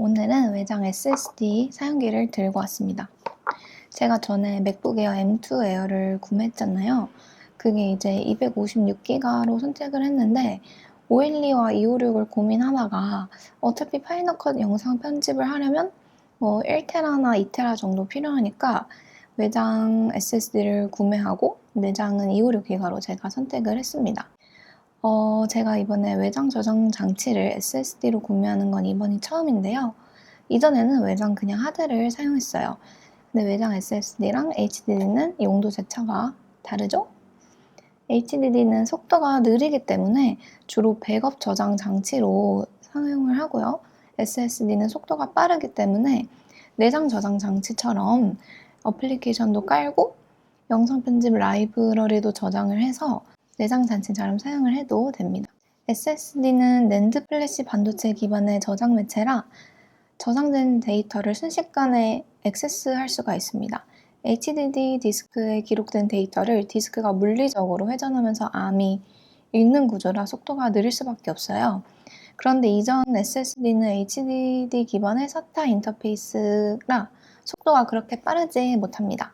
오늘은 외장 SSD 사용기를 들고 왔습니다. 제가 전에 맥북 에어 M2 에어를 구매했잖아요. 그게 이제 256기가로 선택을 했는데 512와 256을 고민하다가 어차피 파이널 컷 영상 편집을 하려면 1테라나 2테라 정도 필요하니까 외장 SSD를 구매하고 내장은 256기가로 제가 선택을 했습니다. 제가 이번에 외장 저장 장치를 SSD로 구매하는 건 이번이 처음인데요. 이전에는 외장 그냥 하드를 사용했어요. 근데 외장 SSD랑 HDD는 용도 자체가 다르죠? HDD는 속도가 느리기 때문에 주로 백업 저장 장치로 사용을 하고요. SSD는 속도가 빠르기 때문에 내장 저장 장치처럼 어플리케이션도 깔고 영상 편집 라이브러리도 저장을 해서 내장 장치처럼 사용을 해도 됩니다. SSD는 낸드 플래시 반도체 기반의 저장 매체라 저장된 데이터를 순식간에 액세스할 수가 있습니다. HDD 디스크에 기록된 데이터를 디스크가 물리적으로 회전하면서 암이 읽는 구조라 속도가 느릴 수밖에 없어요. 그런데 이전 SSD는 HDD 기반의 SATA 인터페이스라 속도가 그렇게 빠르지 못합니다.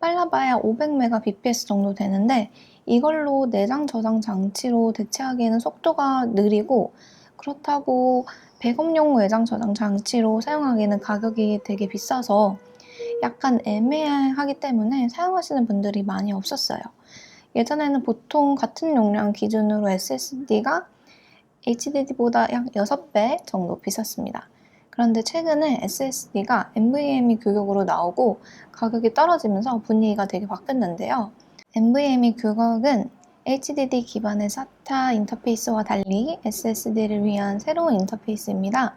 빨라봐야 500Mbps 정도 되는데 이걸로 내장 저장 장치로 대체하기에는 속도가 느리고 그렇다고 백업용 외장 저장 장치로 사용하기에는 가격이 되게 비싸서 약간 애매하기 때문에 사용하시는 분들이 많이 없었어요. 예전에는 보통 같은 용량 기준으로 SSD가 HDD보다 약 6배 정도 비쌌습니다. 그런데 최근에 SSD가 NVMe 규격으로 나오고 가격이 떨어지면서 분위기가 되게 바뀌었는데요. NVMe 규격은 HDD 기반의 SATA 인터페이스와 달리 SSD를 위한 새로운 인터페이스입니다.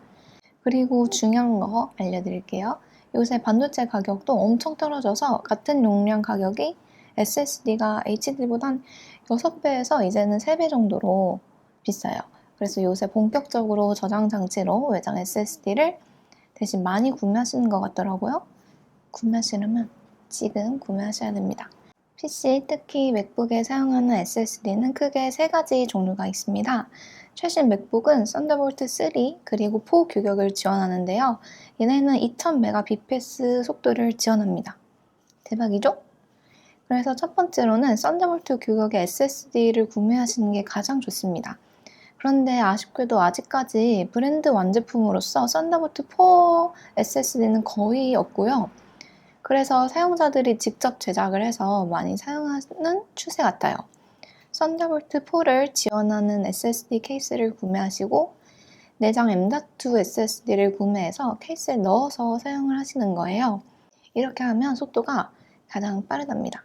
그리고 중요한 거 알려드릴게요. 요새 반도체 가격도 엄청 떨어져서 같은 용량 가격이 SSD가 HDD보다 한 6배에서 이제는 3배 정도로 비싸요. 그래서 요새 본격적으로 저장 장치로 외장 SSD를 대신 많이 구매하시는 것 같더라고요. 구매하시려면 지금 구매하셔야 됩니다. PC, 특히 맥북에 사용하는 SSD는 크게 3가지 종류가 있습니다. 최신 맥북은 썬더볼트 3 그리고 4 규격을 지원하는데요. 얘네는 2000Mbps 속도를 지원합니다. 대박이죠? 그래서 첫 번째로는 썬더볼트 규격의 SSD를 구매하시는 게 가장 좋습니다. 그런데 아쉽게도 아직까지 브랜드 완제품으로서 썬더볼트 4 SSD는 거의 없고요. 그래서 사용자들이 직접 제작을 해서 많이 사용하는 추세 같아요. 썬더볼트 4를 지원하는 SSD 케이스를 구매하시고 내장 M.2 SSD를 구매해서 케이스에 넣어서 사용을 하시는 거예요. 이렇게 하면 속도가 가장 빠르답니다.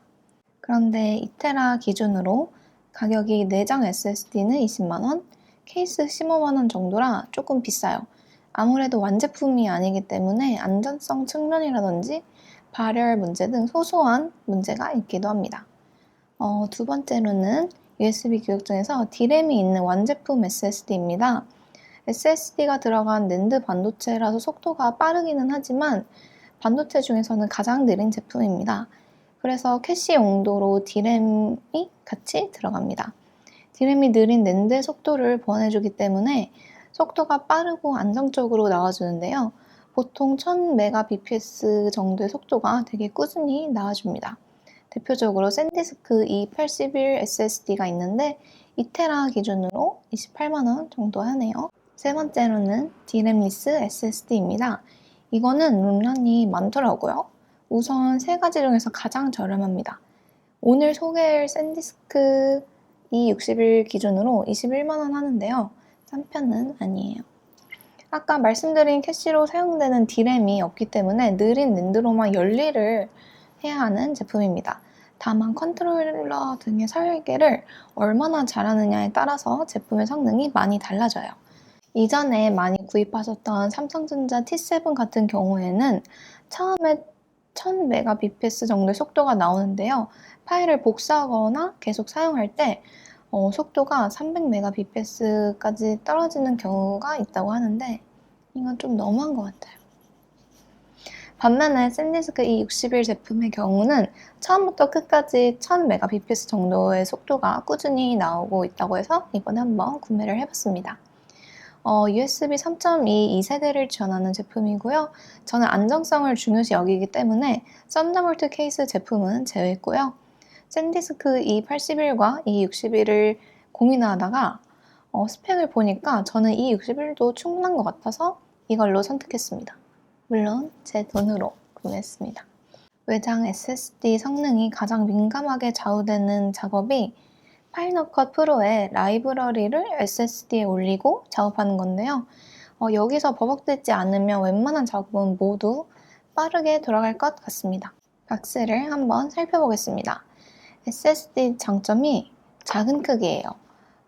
그런데 2테라 기준으로 가격이 내장 SSD는 20만원, 케이스 15만원 정도라 조금 비싸요. 아무래도 완제품이 아니기 때문에 안전성 측면이라든지 발열 문제 등 소소한 문제가 있기도 합니다. 두 번째로는 USB 규격 중에서 D램이 있는 완제품 SSD입니다. SSD가 들어간 낸드 반도체라서 속도가 빠르기는 하지만 반도체 중에서는 가장 느린 제품입니다. 그래서 캐시 용도로 D램이 같이 들어갑니다. D램이 느린 낸드의 속도를 보완해주기 때문에 속도가 빠르고 안정적으로 나와주는데요. 보통 1000Mbps 정도의 속도가 되게 꾸준히 나와줍니다. 대표적으로 샌디스크 E81 SSD가 있는데 2테라 기준으로 28만원 정도 하네요. 세 번째로는 D램리스 SSD입니다. 이거는 룸란이 많더라고요. 우선 3가지 중에서 가장 저렴합니다. 오늘 소개할 샌디스크 E61 기준으로 21만원 하는데요. 싼 편은 아니에요. 아까 말씀드린 캐시로 사용되는 D램이 없기 때문에 느린 낸드로만 열일을 해야 하는 제품입니다. 다만 컨트롤러 등의 설계를 얼마나 잘하느냐에 따라서 제품의 성능이 많이 달라져요. 이전에 많이 구입하셨던 삼성전자 T7 같은 경우에는 처음에 1000Mbps 정도의 속도가 나오는데요. 파일을 복사하거나 계속 사용할 때 속도가 300Mbps까지 떨어지는 경우가 있다고 하는데 이건 좀 너무한 것 같아요. 반면에 샌디스크 E61 제품의 경우는 처음부터 끝까지 1000Mbps 정도의 속도가 꾸준히 나오고 있다고 해서 이번에 한번 구매를 해봤습니다. USB 3.2 2세대를 지원하는 제품이고요. 저는 안정성을 중요시 여기기 때문에 썬더볼트 케이스 제품은 제외했고요. 샌디스크 E81과 E61을 고민하다가 스펙을 보니까 저는 E61도 충분한 것 같아서 이걸로 선택했습니다. 물론 제 돈으로 구매했습니다. 외장 SSD 성능이 가장 민감하게 좌우되는 작업이 파이널 컷 프로의 라이브러리를 SSD에 올리고 작업하는 건데요. 여기서 버벅대지 않으면 웬만한 작업은 모두 빠르게 돌아갈 것 같습니다. 박스를 한번 살펴보겠습니다. SSD 장점이 작은 크기예요.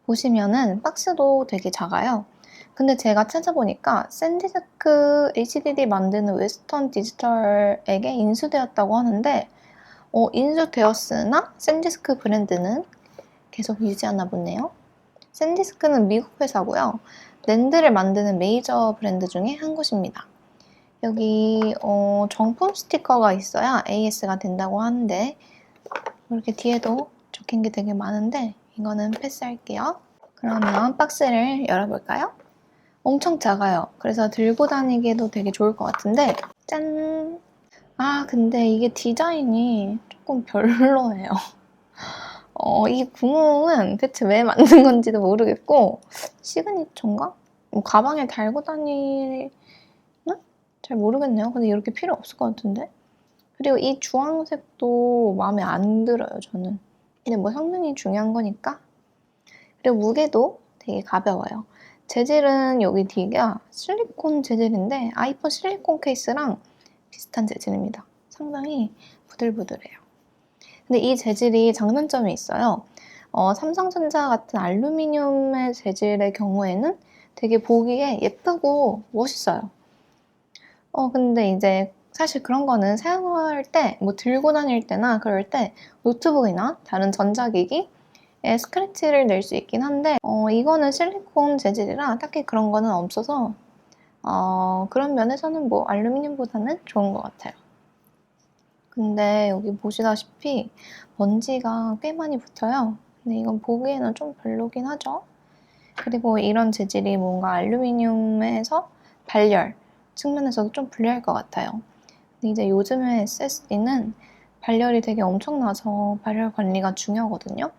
보시면은 박스도 되게 작아요. 근데 제가 찾아보니까 샌디스크 HDD 만드는 웨스턴 디지털에게 인수되었다고 하는데 인수되었으나 샌디스크 브랜드는 계속 유지하나 보네요. 샌디스크는 미국 회사고요. 랜드를 만드는 메이저 브랜드 중에 한 곳입니다. 여기 정품 스티커가 있어야 AS가 된다고 하는데 이렇게 뒤에도 적힌 게 되게 많은데 이거는 패스할게요. 그러면 박스를 열어볼까요? 엄청 작아요. 그래서 들고 다니기에도 되게 좋을 것 같은데 짠! 근데 이게 디자인이 조금 별로예요. 이 구멍은 대체 왜 만든 건지도 모르겠고 시그니처인가? 가방에 달고 다니나? 잘 모르겠네요. 근데 이렇게 필요 없을 것 같은데? 그리고 이 주황색도 마음에 안 들어요, 저는. 근데 뭐 성능이 중요한 거니까. 그리고 무게도 되게 가벼워요. 재질은 여기 뒤가 실리콘 재질인데 아이폰 실리콘 케이스랑 비슷한 재질입니다. 상당히 부들부들해요. 근데 이 재질이 장단점이 있어요. 삼성전자 같은 알루미늄의 재질의 경우에는 되게 보기에 예쁘고 멋있어요. 근데 이제 사실 그런 거는 사용할 때, 뭐 들고 다닐 때나 그럴 때 노트북이나 다른 전자기기에 스크래치를 낼 수 있긴 한데 이거는 실리콘 재질이라 딱히 그런 거는 없어서 그런 면에서는 뭐 알루미늄보다는 좋은 것 같아요. 근데 여기 보시다시피 먼지가 꽤 많이 붙어요. 근데 이건 보기에는 좀 별로긴 하죠. 그리고 이런 재질이 뭔가 알루미늄에서 발열 측면에서도 좀 불리할 것 같아요. 근데 이제 요즘의 SSD는 발열이 되게 엄청나서 발열 관리가 중요하거든요.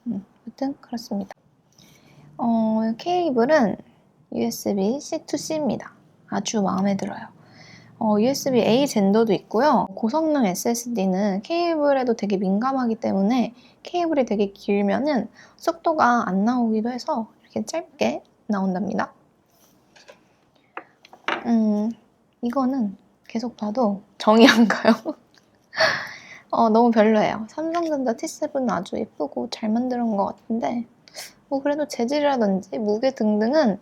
아무튼 그렇습니다. 케이블은 USB C2C입니다. 아주 마음에 들어요. USB-A 젠더도 있고요. 고성능 SSD는 케이블에도 되게 민감하기 때문에 케이블이 되게 길면은 속도가 안 나오기도 해서 이렇게 짧게 나온답니다. 이거는 계속 봐도 정이 안 가요. 너무 별로예요. 삼성전자 T7은 아주 예쁘고 잘 만든 것 같은데 그래도 재질이라든지 무게 등등은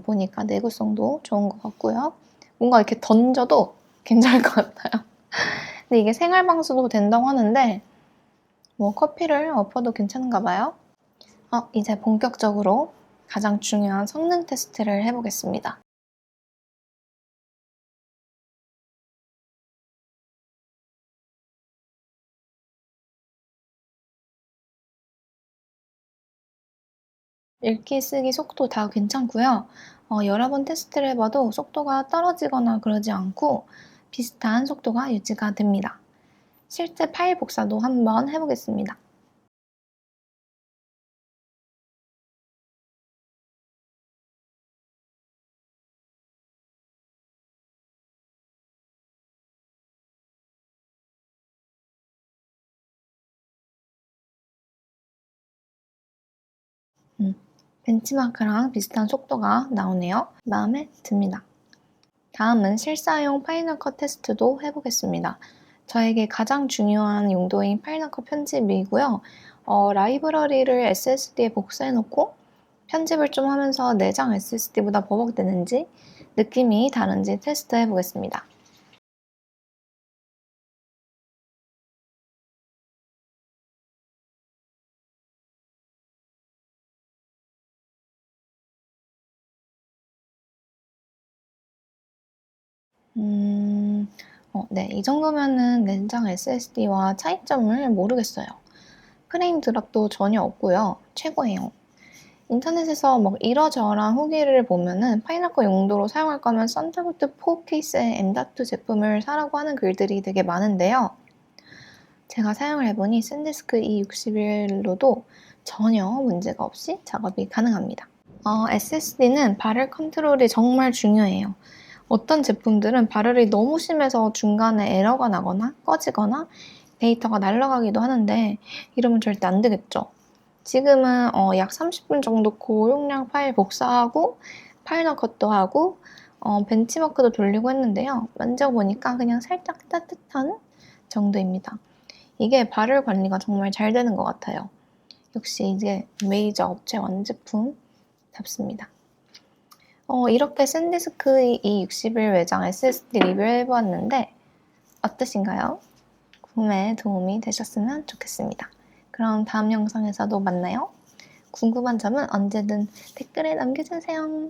보니까 내구성도 좋은 것 같고요. 뭔가 이렇게 던져도 괜찮을 것 같아요. 근데 이게 생활 방수도 된다고 하는데 뭐 커피를 엎어도 괜찮은가 봐요. 이제 본격적으로 가장 중요한 성능 테스트를 해보겠습니다. 읽기, 쓰기, 속도 다 괜찮고요. 여러 번 테스트를 해봐도 속도가 떨어지거나 그러지 않고 비슷한 속도가 유지가 됩니다. 실제 파일 복사도 한번 해보겠습니다. 벤치마크랑 비슷한 속도가 나오네요. 마음에 듭니다. 다음은 실사용 파이널 컷 테스트도 해보겠습니다. 저에게 가장 중요한 용도인 파이널 컷 편집이고요. 라이브러리를 SSD에 복사해놓고 편집을 좀 하면서 내장 SSD보다 버벅대는지 느낌이 다른지 테스트 해보겠습니다. 네, 이 정도면은 내장 SSD와 차이점을 모르겠어요. 프레임 드랍도 전혀 없고요. 최고예요. 인터넷에서 막 이러저러한 후기를 보면은 파이널 용도로 사용할 거면 썬더볼트 4 케이스의 M.2 제품을 사라고 하는 글들이 되게 많은데요. 제가 사용을 해보니 샌디스크 E61로도 전혀 문제가 없이 작업이 가능합니다. SSD는 발열 컨트롤이 정말 중요해요. 어떤 제품들은 발열이 너무 심해서 중간에 에러가 나거나 꺼지거나 데이터가 날아가기도 하는데 이러면 절대 안 되겠죠. 지금은 약 30분 정도 고용량 파일 복사하고 파이널 컷도 하고 벤치마크도 돌리고 했는데요. 만져보니까 그냥 살짝 따뜻한 정도입니다. 이게 발열 관리가 정말 잘 되는 것 같아요. 역시 이게 메이저 업체 완제품답습니다. 이렇게 샌디스크 E61 외장 SSD 리뷰해보았는데 어떠신가요? 구매에 도움이 되셨으면 좋겠습니다. 그럼 다음 영상에서도 만나요. 궁금한 점은 언제든 댓글에 남겨주세요.